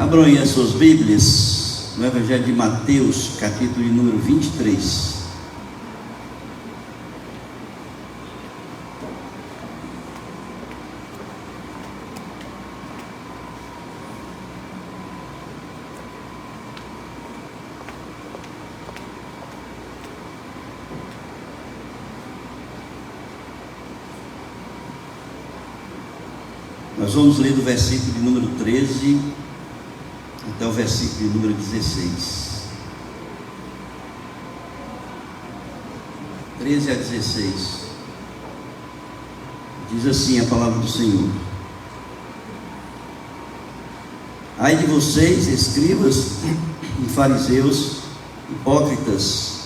Abram aí as suas Bíblias no Evangelho de Mateus, capítulo de número 23. Nós vamos ler do versículo de número 13 até o versículo de número 16. 13 a 16. Diz assim a palavra do Senhor: Ai de vocês, escribas e fariseus, hipócritas,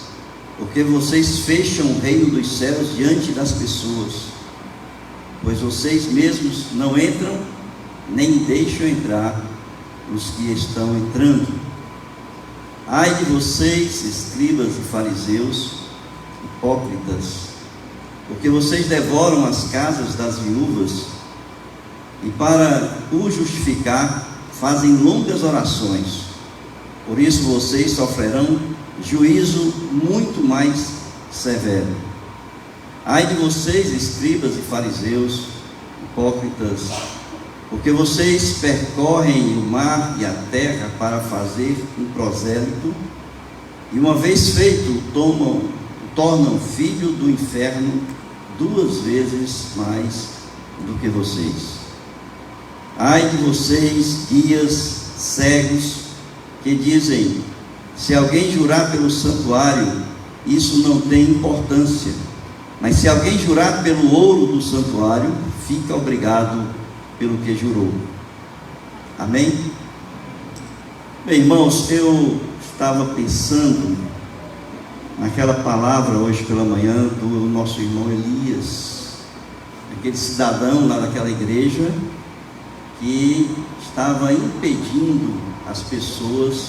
porque vocês fecham o reino dos céus diante das pessoas, pois vocês mesmos não entram, nem deixam entrar os que estão entrando. Ai de vocês, escribas e fariseus, hipócritas, porque vocês devoram as casas das viúvas, e para o justificar, fazem longas orações. Por isso vocês sofrerão juízo muito mais severo. Ai de vocês, escribas e fariseus, hipócritas, porque vocês percorrem o mar e a terra para fazer um prosélito, e uma vez feito, o tornam filho do inferno 2 vezes mais do que vocês. Ai de vocês, guias cegos, que dizem: se alguém jurar pelo santuário, isso não tem importância, mas se alguém jurar pelo ouro do santuário, fica obrigado pelo que jurou. Amém? Bem, irmãos, eu estava pensando naquela palavra hoje pela manhã do nosso irmão Elias, aquele cidadão lá daquela igreja que estava impedindo as pessoas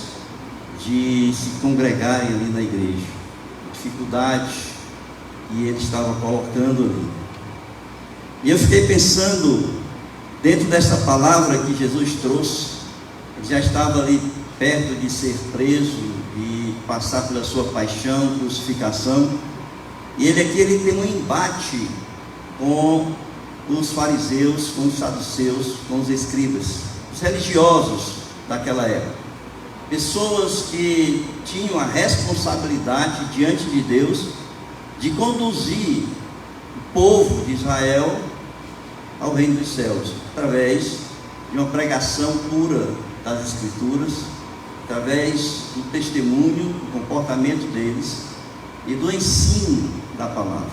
de se congregarem ali na igreja, dificuldade que ele estava colocando ali. E eu fiquei pensando, dentro dessa palavra que Jesus trouxe, ele já estava ali perto de ser preso e passar pela sua paixão, crucificação, e ele tem um embate com os fariseus, com os saduceus, com os escribas, os religiosos daquela época, pessoas que tinham a responsabilidade diante de Deus de conduzir o povo de Israel ao reino dos céus, através de uma pregação pura das Escrituras, através do testemunho, do comportamento deles e do ensino da palavra.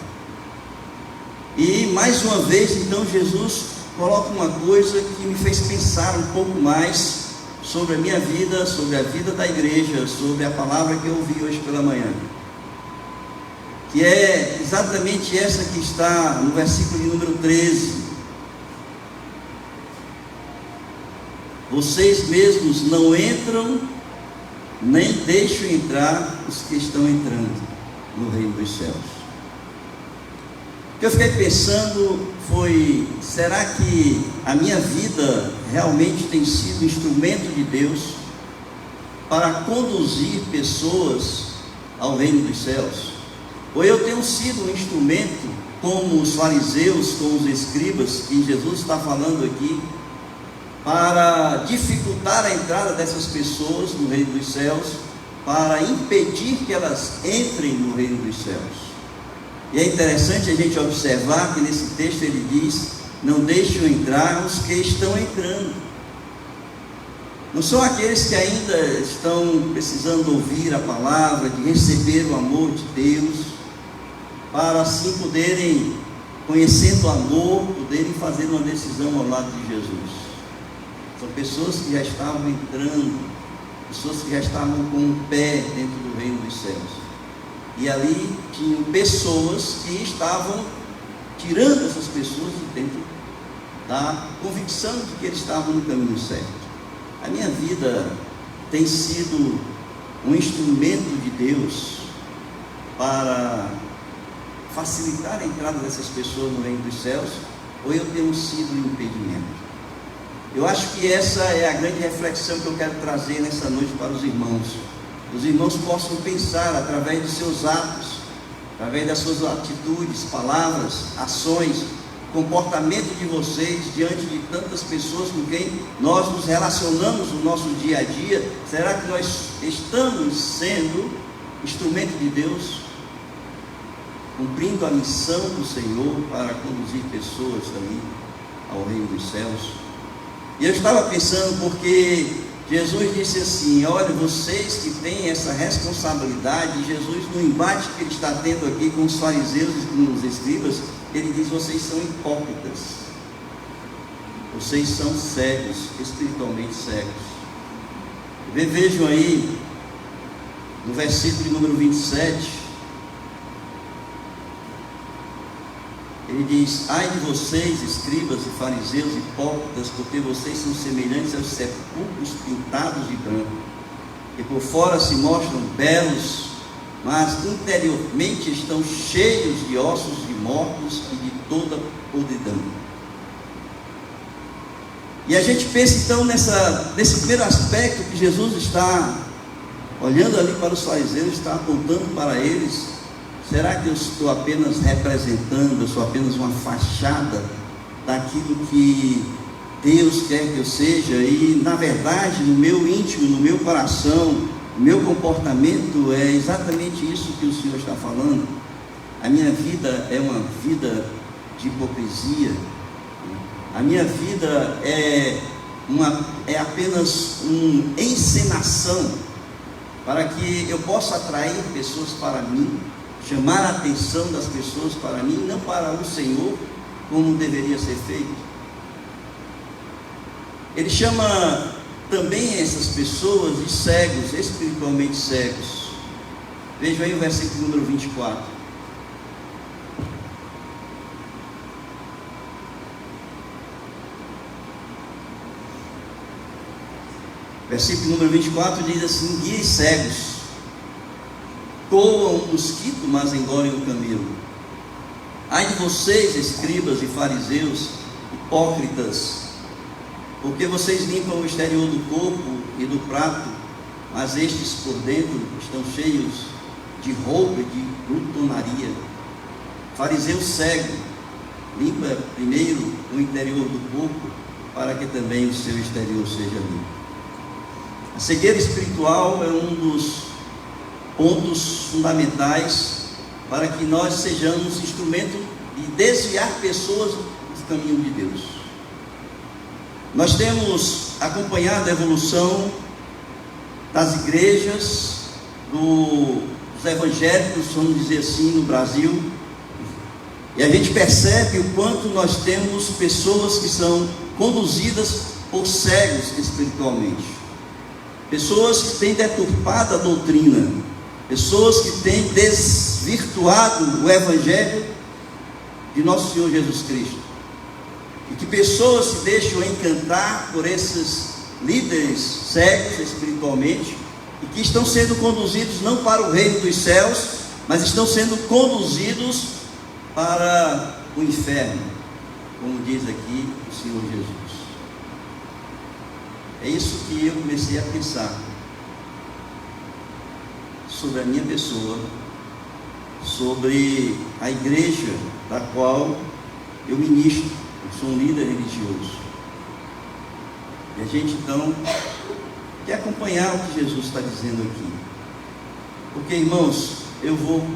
E mais uma vez, então, Jesus coloca uma coisa que me fez pensar um pouco mais sobre a minha vida, sobre a vida da igreja, sobre a palavra que eu ouvi hoje pela manhã, que é exatamente essa que está no versículo de número 13. Vocês mesmos não entram, nem deixam entrar os que estão entrando no reino dos céus. O que eu fiquei pensando foi: será que a minha vida realmente tem sido instrumento de Deus para conduzir pessoas ao reino dos céus? Ou eu tenho sido um instrumento, como os fariseus, como os escribas, que Jesus está falando aqui, para dificultar a entrada dessas pessoas no reino dos céus, para impedir que elas entrem no reino dos céus? E é interessante a gente observar que nesse texto ele diz: não deixam entrar os que estão entrando. Não são aqueles que ainda estão precisando ouvir a palavra, de receber o amor de Deus, para assim poderem, conhecendo o amor, poderem fazer uma decisão ao lado de Jesus. São pessoas que já estavam entrando, pessoas que já estavam com um pé dentro do reino dos céus. E ali tinham pessoas que estavam tirando essas pessoas de dentro da convicção de que eles estavam no caminho certo. A minha vida tem sido um instrumento de Deus para facilitar a entrada dessas pessoas no reino dos céus, ou eu tenho sido um impedimento? Eu acho que essa é a grande reflexão que eu quero trazer nessa noite para os irmãos. Os irmãos possam pensar através dos seus atos, através das suas atitudes, palavras, ações, comportamento de vocês diante de tantas pessoas com quem nós nos relacionamos no nosso dia a dia. Será que nós estamos sendo instrumento de Deus, cumprindo a missão do Senhor para conduzir pessoas ali ao reino dos céus? E eu estava pensando, porque Jesus disse assim: olha, vocês que têm essa responsabilidade, Jesus, no embate que ele está tendo aqui com os fariseus e com os escribas, ele diz: vocês são hipócritas, vocês são cegos, espiritualmente cegos. Vejam aí, no versículo número 27, ele diz: ai de vocês, escribas e fariseus hipócritas, porque vocês são semelhantes aos sepulcros pintados de branco, que por fora se mostram belos, mas interiormente estão cheios de ossos de mortos e de toda podridão. E a gente pensa então nesse primeiro aspecto que Jesus está olhando ali para os fariseus, está apontando para eles. Será que eu estou apenas representando, eu sou apenas uma fachada daquilo que Deus quer que eu seja? E na verdade, no meu íntimo, no meu coração, o meu comportamento é exatamente isso que o Senhor está falando. A minha vida é uma vida de hipocrisia. A minha vida é apenas uma encenação para que eu possa atrair pessoas para mim, chamar a atenção das pessoas para mim, não para o Senhor, como deveria ser feito. Ele chama também essas pessoas de cegos, espiritualmente cegos. Vejam aí o versículo número 24. Versículo número 24 diz assim: guias cegos, coam um mosquito, mas engolem o camelo. Ai de vocês, escribas e fariseus, hipócritas, porque vocês limpam o exterior do corpo e do prato, mas estes por dentro estão cheios de roubo e de glutonaria. Fariseu cego, limpa primeiro o interior do corpo, para que também o seu exterior seja limpo. A cegueira espiritual é um dos pontos fundamentais para que nós sejamos instrumento de desviar pessoas do caminho de Deus. Nós temos acompanhado a evolução das igrejas, dos evangélicos, vamos dizer assim, no Brasil, e a gente percebe o quanto nós temos pessoas que são conduzidas por cegos espiritualmente, pessoas que têm deturpado a doutrina, pessoas que têm desvirtuado o evangelho de nosso Senhor Jesus Cristo, e que pessoas se deixam encantar por esses líderes cegos espiritualmente, e que estão sendo conduzidos não para o reino dos céus, mas estão sendo conduzidos para o inferno, como diz aqui o Senhor Jesus. É isso que eu comecei a pensar sobre a minha pessoa, sobre a igreja da qual eu ministro. Eu sou um líder religioso. E a gente então quer acompanhar o que Jesus está dizendo aqui. Porque, irmãos, eu vou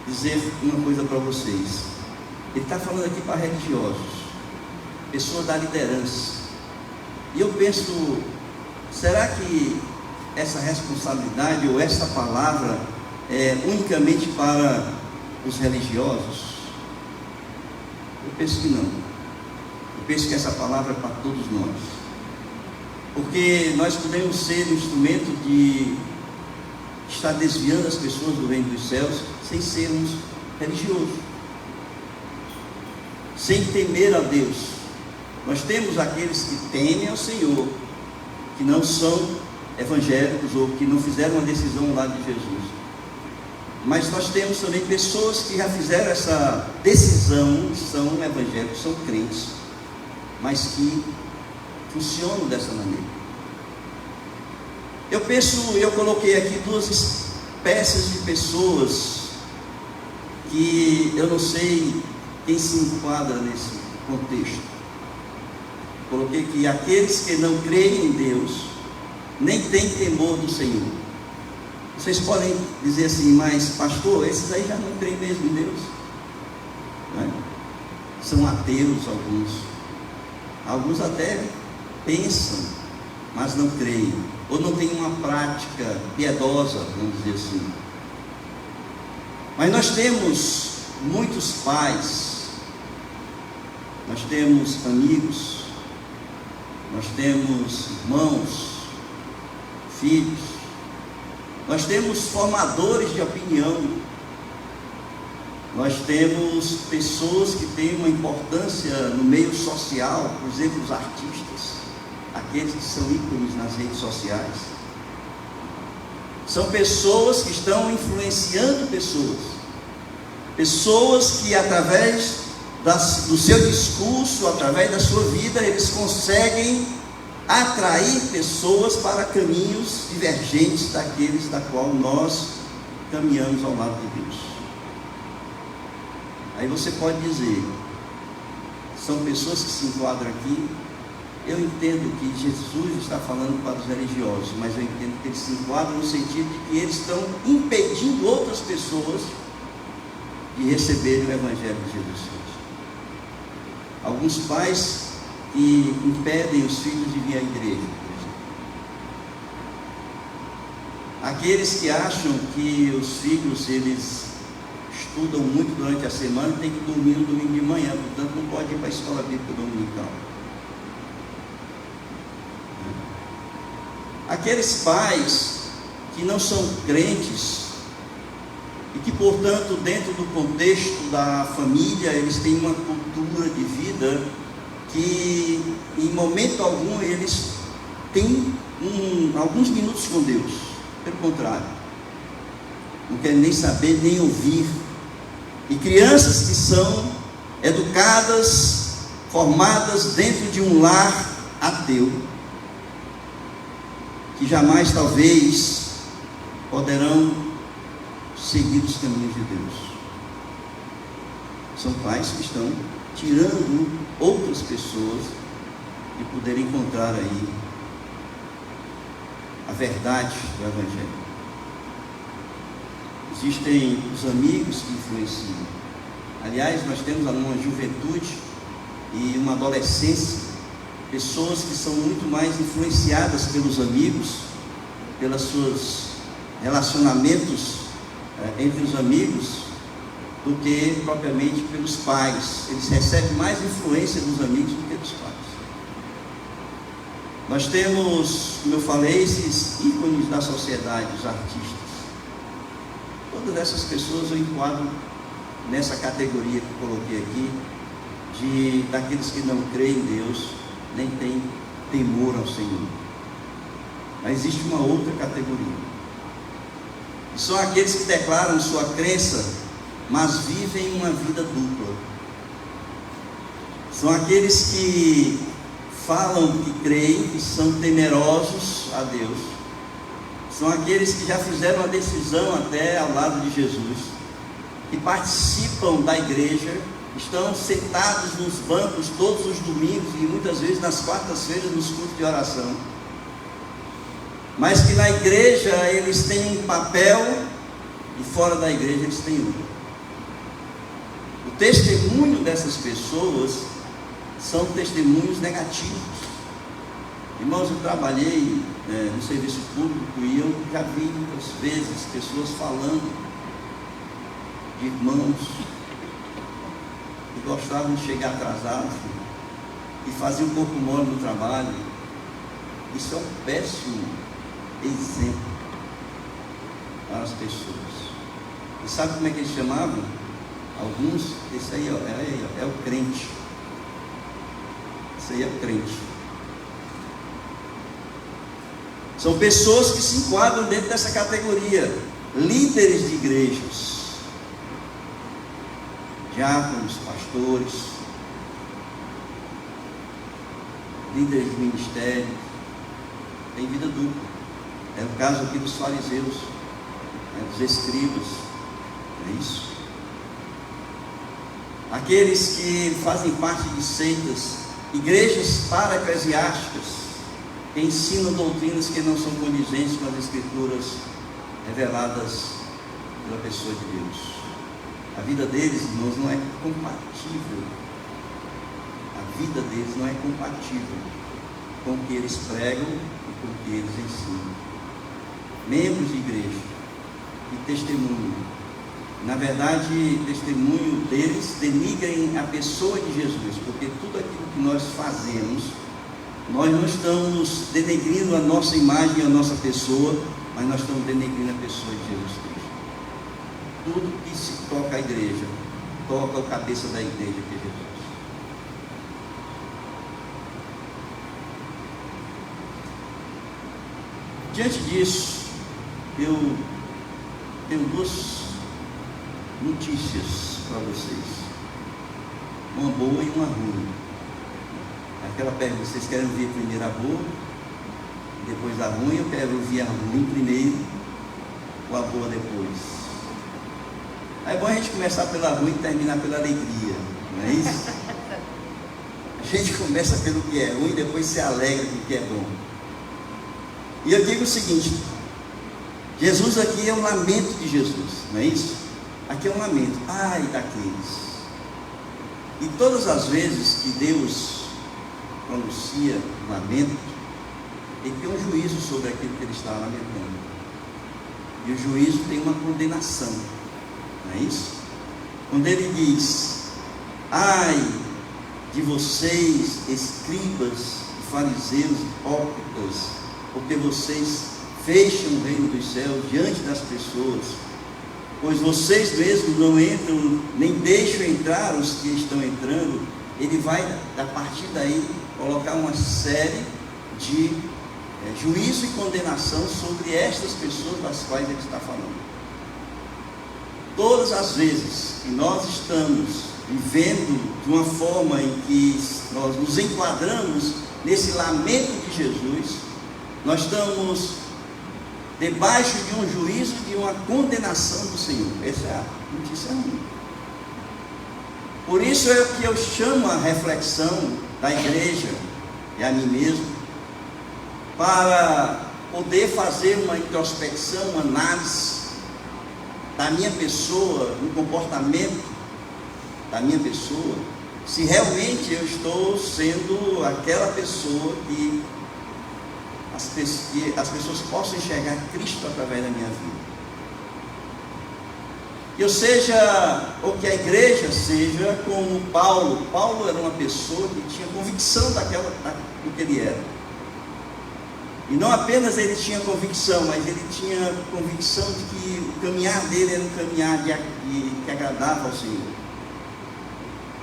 dizer uma coisa para vocês. Ele está falando aqui para religiosos, pessoas da liderança. E eu penso, será que essa responsabilidade ou essa palavra é unicamente para os religiosos? Eu penso que não. Eu penso que essa palavra é para todos nós. Porque nós podemos ser um instrumento de estar desviando as pessoas do reino dos céus sem sermos religiosos, sem temer a Deus. Nós temos aqueles que temem ao Senhor, que não são evangélicos ou que não fizeram uma decisão ao lado de Jesus. Mas nós temos também pessoas que já fizeram essa decisão, são evangélicos, são crentes, mas que funcionam dessa maneira. Eu coloquei aqui duas espécies de pessoas que eu não sei quem se enquadra nesse contexto. Coloquei que aqueles que não creem em Deus, nem têm temor do Senhor. Vocês podem dizer assim, mas pastor, esses aí já não creem mesmo em Deus, não é? São ateus alguns. Alguns até pensam, mas não creem, ou não têm uma prática piedosa, vamos dizer assim. Mas nós temos muitos pais, nós temos amigos, nós temos irmãos, filhos, nós temos formadores de opinião, nós temos pessoas que têm uma importância no meio social, por exemplo, os artistas, aqueles que são ícones nas redes sociais. São pessoas que estão influenciando pessoas que através do seu discurso, através da sua vida, eles conseguem atrair pessoas para caminhos divergentes daqueles da qual nós caminhamos ao lado de Deus. Aí você pode dizer, são pessoas que se enquadram aqui. Eu entendo que Jesus está falando para os religiosos, mas eu entendo que eles se enquadram no sentido de que eles estão impedindo outras pessoas de receberem o Evangelho de Jesus Cristo. Alguns pais que impedem os filhos de vir à igreja, por exemplo. Aqueles que acham que os filhos, eles estudam muito durante a semana, tem que dormir no domingo de manhã, portanto não pode ir para a escola bíblica dominical. Aqueles pais que não são crentes e que, portanto, dentro do contexto da família, eles têm uma cultura de vida que, em momento algum, eles têm alguns minutos com Deus. Pelo contrário, não querem nem saber, nem ouvir. E crianças que são educadas, formadas dentro de um lar ateu, que jamais, talvez, poderão seguir os caminhos de Deus. São pais que estão tirando outras pessoas de poder encontrar aí a verdade do Evangelho. Existem os amigos que influenciam. Aliás, nós temos uma juventude e uma adolescência, pessoas que são muito mais influenciadas pelos amigos, pelos seus relacionamentos entre os amigos, do que propriamente pelos pais. Eles recebem mais influência dos amigos do que dos pais. Nós temos, como eu falei, esses ícones da sociedade, os artistas. Todas essas pessoas eu enquadro nessa categoria que eu coloquei aqui, daqueles que não creem em Deus, nem têm temor ao Senhor. Mas existe uma outra categoria, e são aqueles que declaram sua crença, mas vivem uma vida dupla. São aqueles que falam que creem, que são temerosos a Deus. São aqueles que já fizeram a decisão até ao lado de Jesus, que participam da igreja, estão sentados nos bancos todos os domingos e muitas vezes nas quartas-feiras nos cultos de oração, mas que na igreja eles têm um papel e fora da igreja eles têm outro. O testemunho dessas pessoas são testemunhos negativos. Irmãos, eu trabalhei no serviço público e eu já vi muitas vezes pessoas falando de irmãos que gostavam de chegar atrasados e faziam um pouco mole no trabalho. Isso é um péssimo exemplo para as pessoas. E sabe como é que eles chamavam? Alguns, esse aí é o crente. Esse aí é o crente. São pessoas que se enquadram dentro dessa categoria. Líderes de igrejas, diáconos, pastores, líderes de ministério, têm vida dupla. É o caso aqui dos fariseus, dos escribas, é isso. Aqueles que fazem parte de seitas, igrejas para-eclesiásticas, que ensinam doutrinas que não são condizentes com as escrituras reveladas pela pessoa de Deus. A vida deles, irmãos, não é compatível. A vida deles não é compatível com o que eles pregam e com o que eles ensinam. Membros de igreja que testemunham, na verdade, testemunho deles denigrem a pessoa de Jesus, porque tudo aquilo que nós fazemos, nós não estamos denegrindo a nossa imagem e a nossa pessoa, mas nós estamos denegrindo a pessoa de Jesus Cristo. Tudo que se toca à igreja, toca o cabeça da igreja, que é Jesus. Diante disso, eu tenho duas notícias para vocês, uma boa e uma ruim. Aquela pergunta, vocês querem ouvir primeiro a boa, depois a ruim? Eu quero ouvir a ruim primeiro, ou a boa depois. É bom a gente começar pela ruim e terminar pela alegria, não é isso? A gente começa pelo que é ruim e depois se alegra com o que é bom. E eu digo o seguinte: Jesus aqui é um lamento de Jesus, não é isso? Aqui é um lamento, ai daqueles. E todas as vezes que Deus pronuncia lamento, Ele tem um juízo sobre aquilo que Ele está lamentando. E o juízo tem uma condenação, não é isso? Quando Ele diz: ai de vocês, escribas e fariseus hipócritas, porque vocês fecham o reino dos céus diante das pessoas, pois vocês mesmos não entram, nem deixam entrar os que estão entrando. Ele vai, a partir daí, colocar uma série de juízo e condenação sobre estas pessoas das quais ele está falando. Todas as vezes que nós estamos vivendo de uma forma em que nós nos enquadramos nesse lamento de Jesus, nós estamos debaixo de um juízo, de uma condenação do Senhor. Essa é a notícia ruim. Por isso é que eu chamo a reflexão da igreja e a mim mesmo, para poder fazer uma introspecção, uma análise da minha pessoa, do comportamento da minha pessoa, se realmente eu estou sendo aquela pessoa que as pessoas possam enxergar Cristo através da minha vida. Que eu seja, ou que a igreja seja como Paulo. Paulo era uma pessoa que tinha convicção do que ele era. E não apenas ele tinha convicção, mas ele tinha convicção de que o caminhar dele era um caminhar que agradava ao Senhor.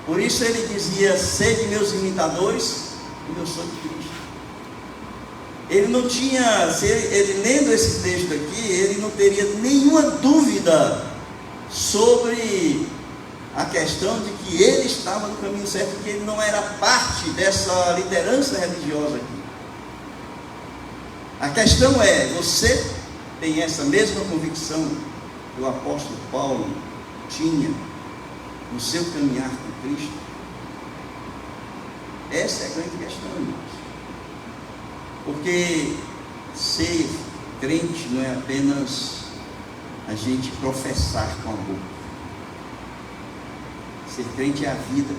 Por isso ele dizia: sede meus imitadores, como eu sou de Cristo. Ele não tinha, ele lendo esse texto aqui, ele não teria nenhuma dúvida sobre a questão de que ele estava no caminho certo, porque ele não era parte dessa liderança religiosa aqui. A questão é: você tem essa mesma convicção que o apóstolo Paulo tinha no seu caminhar com Cristo? Essa é a grande questão, irmãos. Porque ser crente não é apenas a gente professar com a boca. Ser crente é a vida.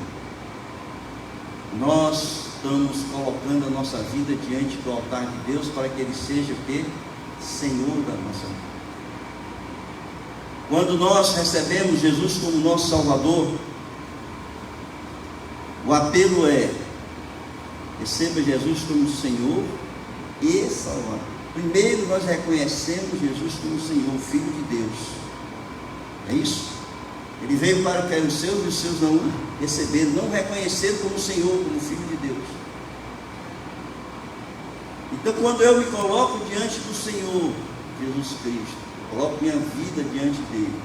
Nós estamos colocando a nossa vida diante do altar de Deus para que Ele seja o quê? Senhor da nossa vida. Quando nós recebemos Jesus como nosso Salvador, o apelo é: receba Jesus como Senhor e Salvador. Primeiro nós reconhecemos Jesus como Senhor, Filho de Deus. É isso? Ele veio para o que eram os seus, e os seus não receberam, não reconheceram como Senhor, como Filho de Deus. Então, quando eu me coloco diante do Senhor Jesus Cristo, coloco minha vida diante dele,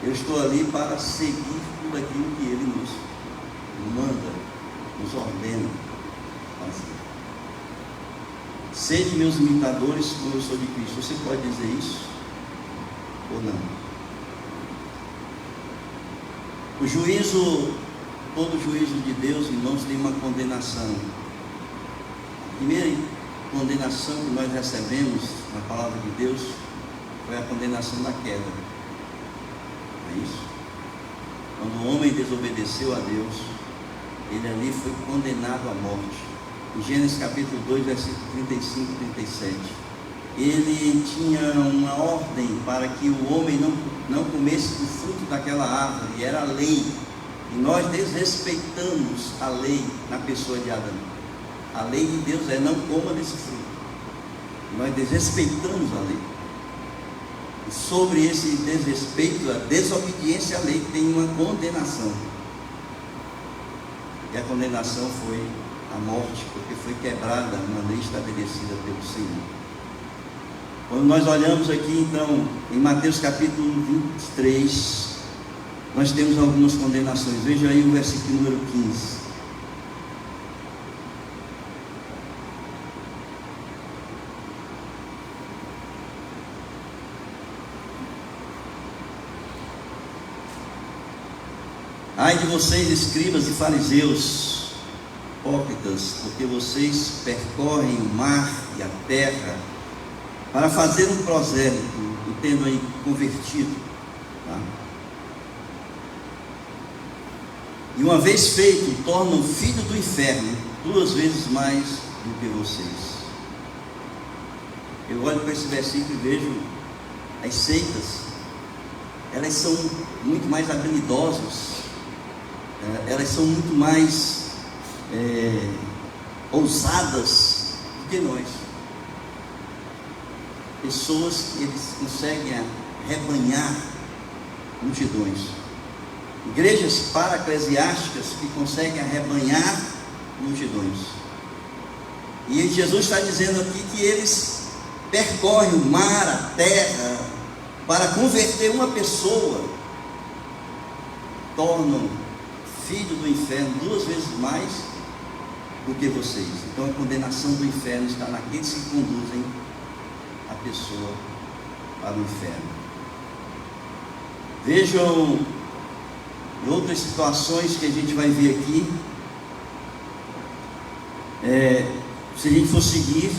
eu estou ali para seguir tudo aquilo que ele nos manda, nos ordena. fazer. Sede meus imitadores, como eu sou de Cristo. Você pode dizer isso ou não? O juízo, todo juízo de Deus, irmãos, tem uma condenação. A primeira condenação que nós recebemos na palavra de Deus foi a condenação da queda. É isso? Quando o homem desobedeceu a Deus, ele ali foi condenado à morte. Em Gênesis capítulo 2, versículo 35 e 37. Ele tinha uma ordem para que o homem não comesse do fruto daquela árvore, e era a lei. E nós desrespeitamos a lei na pessoa de Adão. A lei de Deus é: não coma desse fruto. E nós desrespeitamos a lei. E sobre esse desrespeito, a desobediência à lei tem uma condenação. E a condenação foi a morte, porque foi quebrada uma lei estabelecida pelo Senhor. Quando nós olhamos aqui, então, em Mateus capítulo 23, nós temos algumas condenações. Veja aí o versículo número 15. Ai de vocês, escribas e fariseus, hipócritas, porque vocês percorrem o mar e a terra para fazer um prosélito, e tendo aí convertido, tá? E uma vez feito, tornam o filho do inferno 2 vezes mais do que vocês. Eu olho para esse versículo e vejo as seitas, elas são muito mais habilidosas, elas são muito mais ousadas do que nós. Pessoas que eles conseguem arrebanhar multidões. Igrejas para-eclesiásticas que conseguem arrebanhar multidões. E Jesus está dizendo aqui que eles percorrem o mar, a terra, para converter uma pessoa, tornam filho do inferno 2 vezes mais do que vocês. Então a condenação do inferno está naqueles que conduzem a pessoa para o inferno. Vejam em outras situações que a gente vai ver aqui. Se a gente for seguir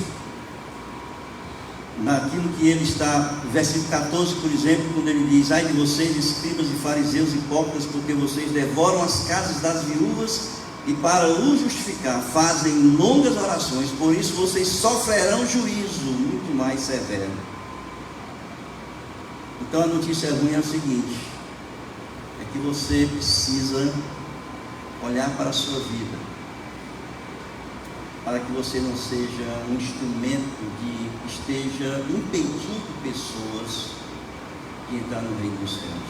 naquilo que ele está, versículo 14, por exemplo, quando ele diz: ai de vocês, escribas e fariseus hipócritas, porque vocês devoram as casas das viúvas e, para o justificar, fazem longas orações, por isso vocês sofrerão juízo muito mais severo. Então a notícia ruim é o seguinte: é que você precisa olhar para a sua vida, para que você não seja um instrumento que esteja impedindo pessoas de entrar no reino dos céus.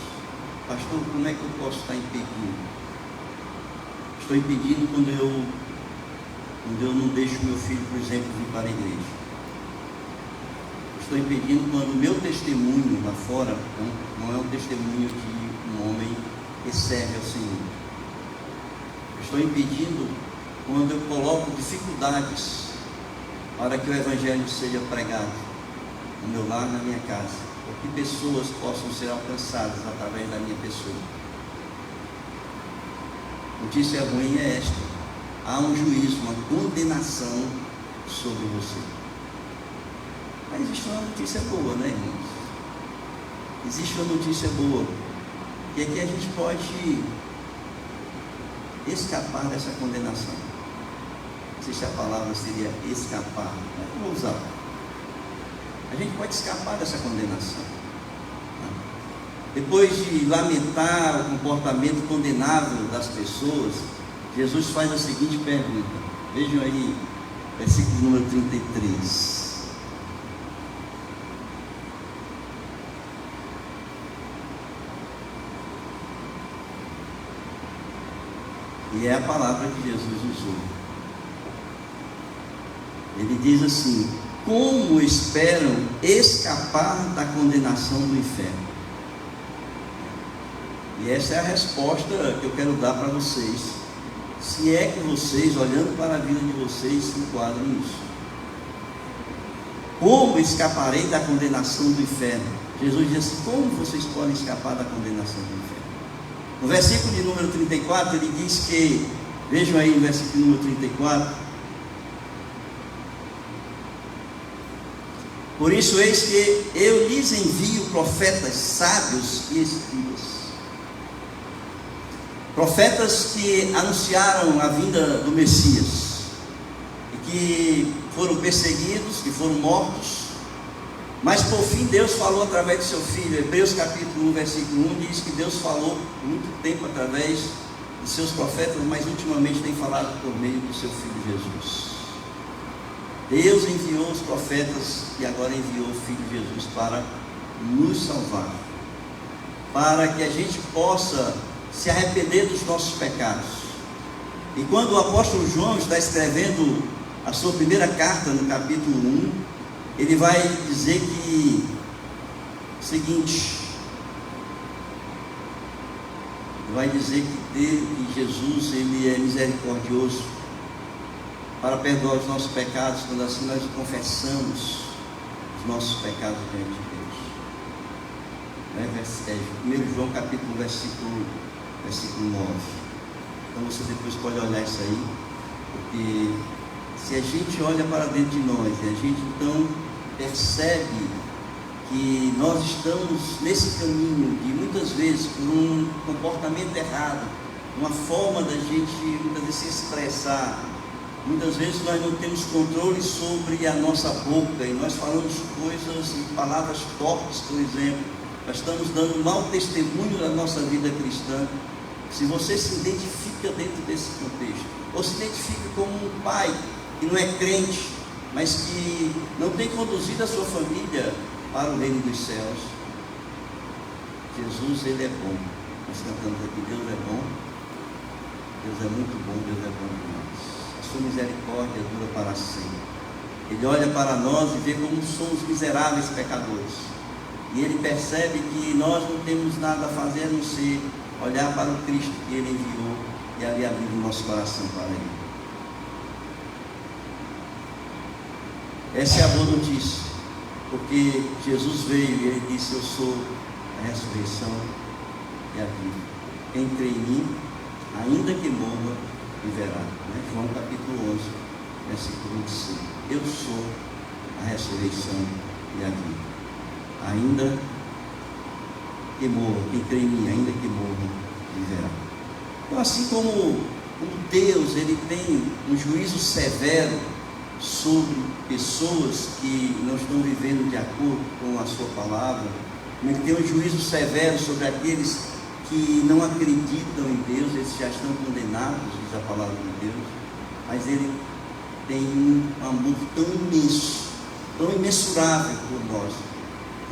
Pastor, como é que eu posso estar impedindo? Estou impedindo quando eu não deixo meu filho, por exemplo, vir para a igreja. Estou impedindo quando o meu testemunho lá fora não é um testemunho de um homem que serve ao Senhor. Estou impedindo quando eu coloco dificuldades para que o Evangelho seja pregado no meu lar, na minha casa, para que pessoas possam ser alcançadas através da minha pessoa. Notícia ruim é esta: há um juízo, uma condenação sobre você. Mas existe uma notícia boa, né, irmãos? Existe uma notícia boa, que é que a gente pode escapar dessa condenação. Não sei se a palavra seria escapar, mas eu vou usar. A gente pode escapar dessa condenação. Depois de lamentar o comportamento condenável das pessoas, Jesus faz a seguinte pergunta. Vejam aí, versículo número 33. E é a palavra que Jesus usou. Ele diz assim: como esperam escapar da condenação do inferno? E essa é a resposta que eu quero dar para vocês. se é que vocês, olhando para a vida de vocês, se enquadram nisso. Como escaparei da condenação do inferno? Jesus diz assim: como vocês podem escapar da condenação do inferno? No versículo de número 34, ele diz que, vejam aí o versículo número 34: por isso eis que eu lhes envio profetas sábios e escribas. Profetas que anunciaram a vinda do Messias, e que foram perseguidos, que foram mortos, mas por fim Deus falou através de seu Filho. Hebreus capítulo 1, versículo 1 diz que Deus falou muito tempo através de seus profetas, mas ultimamente tem falado por meio do seu Filho Jesus. Deus enviou os profetas e agora enviou o Filho Jesus para nos salvar, para que a gente possa se arrepender dos nossos pecados. E quando o apóstolo João está escrevendo a sua primeira carta, no capítulo 1, ele vai dizer que o seguinte: ele vai dizer que Jesus, ele é misericordioso para perdoar os nossos pecados, quando assim nós confessamos os nossos pecados diante de Deus. 1 João capítulo 1, versículo 9. Então você depois pode olhar isso aí, porque se a gente olha para dentro de nós e a gente então percebe que nós estamos nesse caminho de muitas vezes por um comportamento errado, uma forma da gente muitas vezes se expressar, muitas vezes nós não temos controle sobre a nossa boca e nós falamos coisas e palavras torpes, por exemplo, nós estamos dando mau testemunho da nossa vida cristã. Se você se identifica dentro desse contexto, ou se identifica como um pai que não é crente, mas que não tem conduzido a sua família para o reino dos céus, Jesus, ele é bom. Nós cantamos aqui: Deus é bom, Deus é muito bom, Deus é bom demais. A sua misericórdia dura para sempre. Ele olha para nós e vê como somos miseráveis pecadores, e ele percebe que nós não temos nada a fazer a não ser olhar para o Cristo que ele enviou e ali abrir o nosso coração para ele. Essa é a boa notícia, porque Jesus veio e ele disse: eu sou a ressurreição e a vida. Quem crê em mim, ainda que morra, viverá. João capítulo 11, versículo 25. Eu sou a ressurreição e a vida. Ainda que morra, quem crê em mim, ainda que morra, viverá. Então, assim como Deus, ele tem um juízo severo sobre pessoas que não estão vivendo de acordo com a sua palavra, ele tem um juízo severo sobre aqueles que não acreditam em Deus, eles já estão condenados, diz a palavra de Deus, mas ele tem um amor tão imenso, tão imensurável por nós,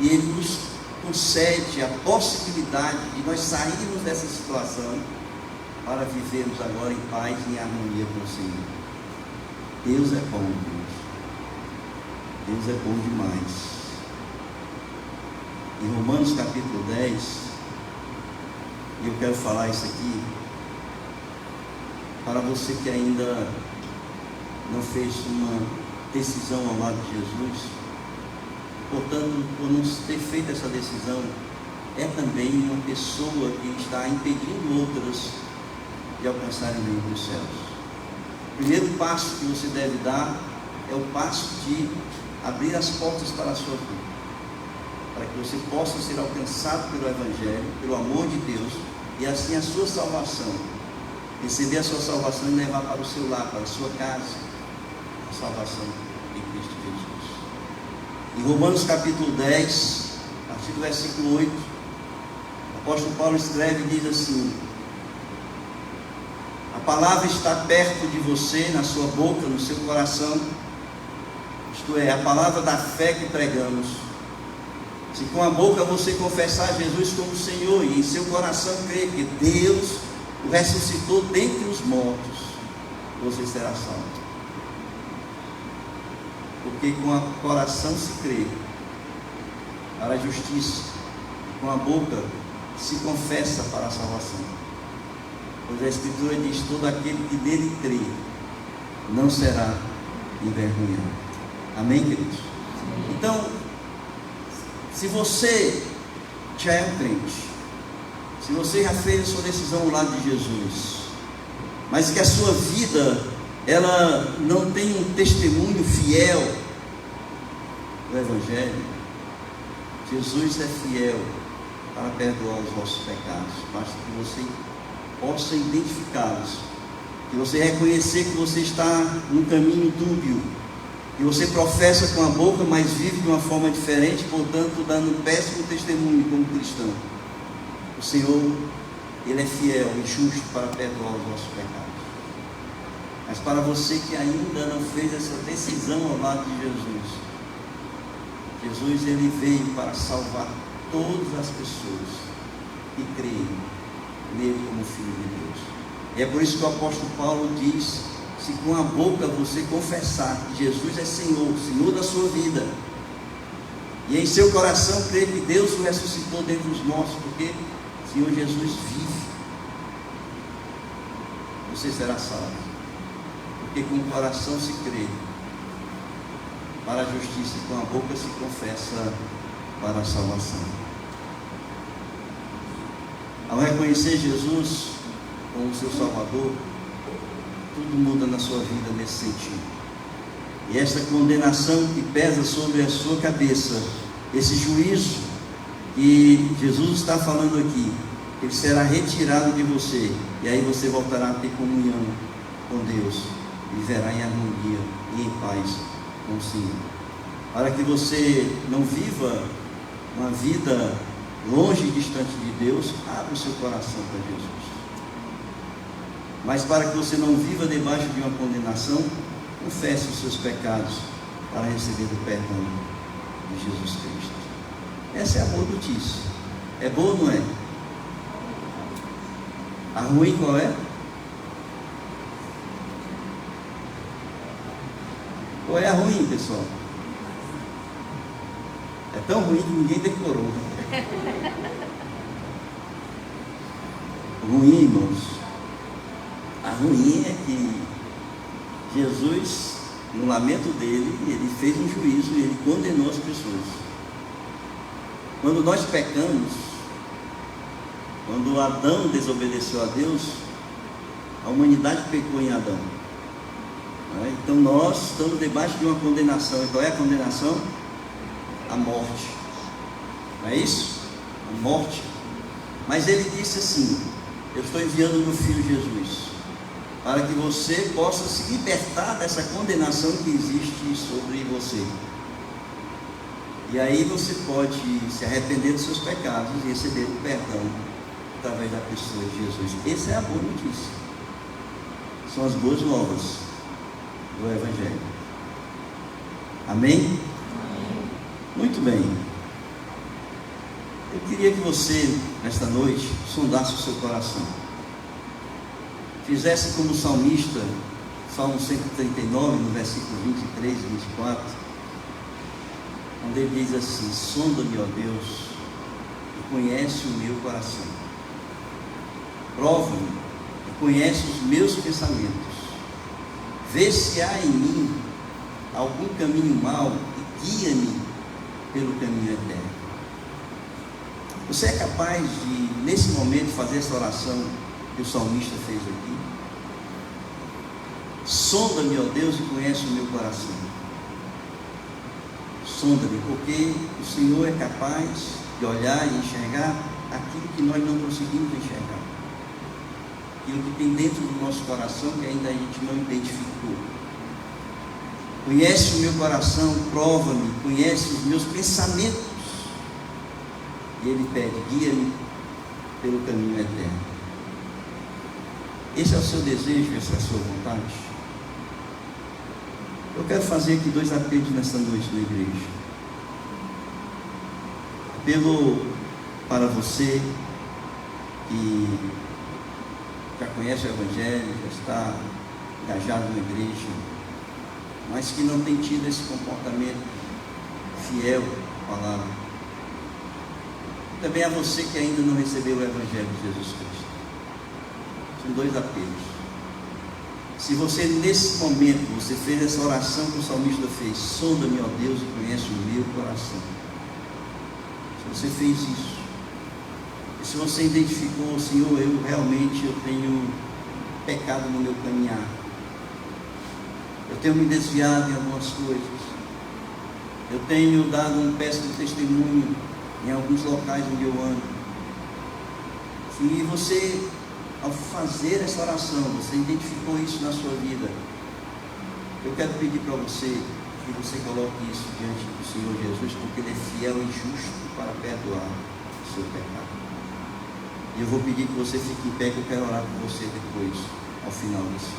e ele nos concede a possibilidade de nós sairmos dessa situação para vivermos agora em paz e em harmonia com o Senhor. Deus é bom, Deus é bom demais. Em Romanos capítulo 10, e eu quero falar isso aqui para você que ainda não fez uma decisão ao lado de Jesus. Portanto, por não ter feito essa decisão, é também uma pessoa que está impedindo outras de alcançarem o reino dos céus. O primeiro passo que você deve dar é o passo de abrir as portas para a sua vida, para que você possa ser alcançado pelo Evangelho, pelo amor de Deus, e assim a sua salvação, receber a sua salvação e levar para o seu lar, para a sua casa, a salvação em Cristo Jesus. Em Romanos capítulo 10, a partir do versículo 8, o apóstolo Paulo escreve e diz assim: a palavra está perto de você, na sua boca, no seu coração, isto é, a palavra da fé que pregamos. Se com a boca você confessar Jesus como Senhor e em seu coração crer que Deus o ressuscitou dentre os mortos, você será salvo. Porque com o coração se crê para a justiça, com a boca se confessa para a salvação. Pois a Escritura diz: todo aquele que nele crê não será envergonhado. Amém, queridos? Então, se você já é um crente, se você já fez a sua decisão ao lado de Jesus, mas que a sua vida, ela não tem um testemunho fiel do Evangelho, Jesus é fiel para perdoar os vossos pecados. Basta que você possa identificá-los, que você reconhecer que você está num caminho dúbio, que você professa com a boca, mas vive de uma forma diferente, portanto dando péssimo testemunho como cristão. O Senhor, Ele é fiel e justo para perdoar os vossos pecados. Mas para você que ainda não fez essa decisão ao lado de Jesus, Ele veio para salvar todas as pessoas que creem nele como Filho de Deus. E é por isso que o apóstolo Paulo diz: se com a boca você confessar que Jesus é Senhor, Senhor da sua vida, e em seu coração crer que Deus o ressuscitou dentre os mortos, porque o Senhor Jesus vive, você será salvo. Porque com o coração se crê para a justiça, e com a boca se confessa para a salvação. Ao reconhecer Jesus como seu Salvador, tudo muda na sua vida nesse sentido. E essa condenação que pesa sobre a sua cabeça, esse juízo que Jesus está falando aqui, ele será retirado de você, e aí você voltará a ter comunhão com Deus, e viverá em harmonia e em paz com o Senhor. Para que você não viva uma vida longe e distante de Deus, abra o seu coração para Jesus. Mas para que você não viva debaixo de uma condenação, confesse os seus pecados para receber o perdão de Jesus Cristo. Essa é a boa notícia. É boa ou não é? A ruim qual é? Qual é a ruim, pessoal? É tão ruim que ninguém decorou. Ruim, irmãos. A ruim é que Jesus, no lamento dele, ele fez um juízo e ele condenou as pessoas. Quando nós pecamos, quando Adão desobedeceu a Deus, a humanidade pecou em Adão. Então nós estamos debaixo de uma condenação. E qual é a condenação? A morte. Não é isso? A morte. Mas ele disse assim: eu estou enviando meu Filho Jesus, para que você possa se libertar dessa condenação que existe sobre você. E aí você pode se arrepender dos seus pecados e receber o perdão através da pessoa de Jesus. Essa é a boa notícia. São as boas novas do Evangelho. Amém? Amém? Muito bem. Eu queria que você, nesta noite, sondasse o seu coração. Fizesse como o salmista, Salmo 139, no versículo 23 e 24, onde ele diz assim: sonda-me, ó Deus, e conhece o meu coração. Prova-me e conhece os meus pensamentos. Vê se há em mim algum caminho mau e guia-me pelo caminho eterno. Você é capaz de, nesse momento, fazer essa oração que o salmista fez aqui? Sonda-me, ó Deus, e conhece o meu coração. Sonda-me, porque o Senhor é capaz de olhar e enxergar aquilo que nós não conseguimos enxergar, aquilo que tem dentro do nosso coração que ainda a gente não identificou. Conhece o meu coração, prova-me, conhece os meus pensamentos. E ele pede: guia-me pelo caminho eterno. Esse é o seu desejo, essa é a sua vontade? Eu quero fazer aqui 2 apelos nessa noite na igreja. Apelo para você que já conhece o Evangelho, já está engajado na igreja, mas que não tem tido esse comportamento fiel à palavra. Também a você que ainda não recebeu o Evangelho de Jesus Cristo. São dois apelos. Se você nesse momento, você fez essa oração que o salmista fez, sonda-me, ó Deus, e conhece o meu coração. Se você fez isso, e se você identificou, Senhor, eu realmente tenho pecado no meu caminhar, eu tenho me desviado em algumas coisas, eu tenho dado um péssimo testemunho em alguns locais onde eu ando. E você, ao fazer essa oração, você identificou isso na sua vida. Eu quero pedir para você que você coloque isso diante do Senhor Jesus, porque Ele é fiel e justo para perdoar o seu pecado. E eu vou pedir que você fique em pé, que eu quero orar por você depois, ao final disso.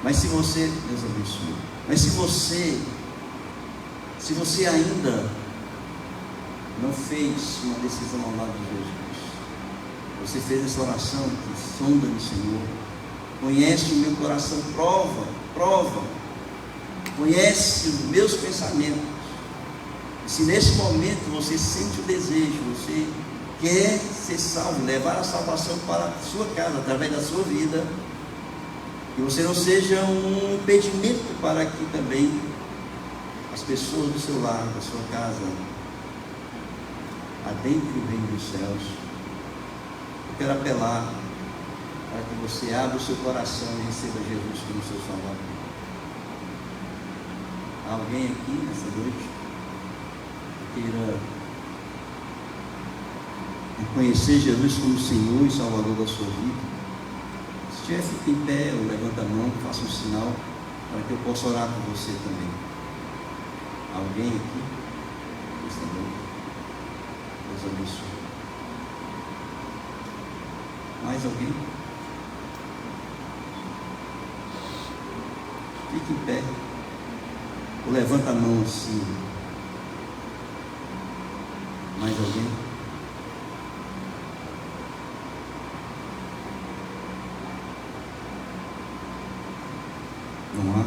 Mas se você, Deus abençoe, mas se você ainda não fez uma decisão ao lado de Jesus, você fez essa oração que sonda-me, Senhor, conhece o meu coração, prova, conhece os meus pensamentos. E se nesse momento você sente o desejo, você quer ser salvo, levar a salvação para a sua casa, através da sua vida, que você não seja um impedimento para que também as pessoas do seu lar, da sua casa, adentre o reino dos céus. Eu quero apelar para que você abra o seu coração e receba Jesus como seu Salvador. Há alguém aqui nessa noite que queira reconhecer Jesus como Senhor e Salvador da sua vida? Se estiver, fique em pé ou levanta a mão, faça um sinal para que eu possa orar por você também. Alguém aqui nesta noite? Deus abençoe. Mais alguém? Fique em pé ou levanta a mão assim. Mais alguém? Não há?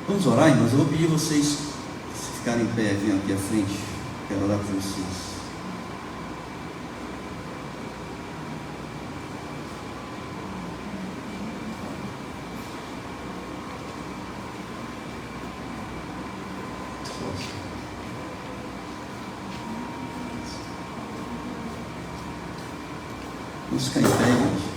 Vamos orar, irmãos? Eu vou pedir vocês, se ficarem em pé, venham aqui à frente. Quero orar por vocês. Vamos ficar em pé, gente.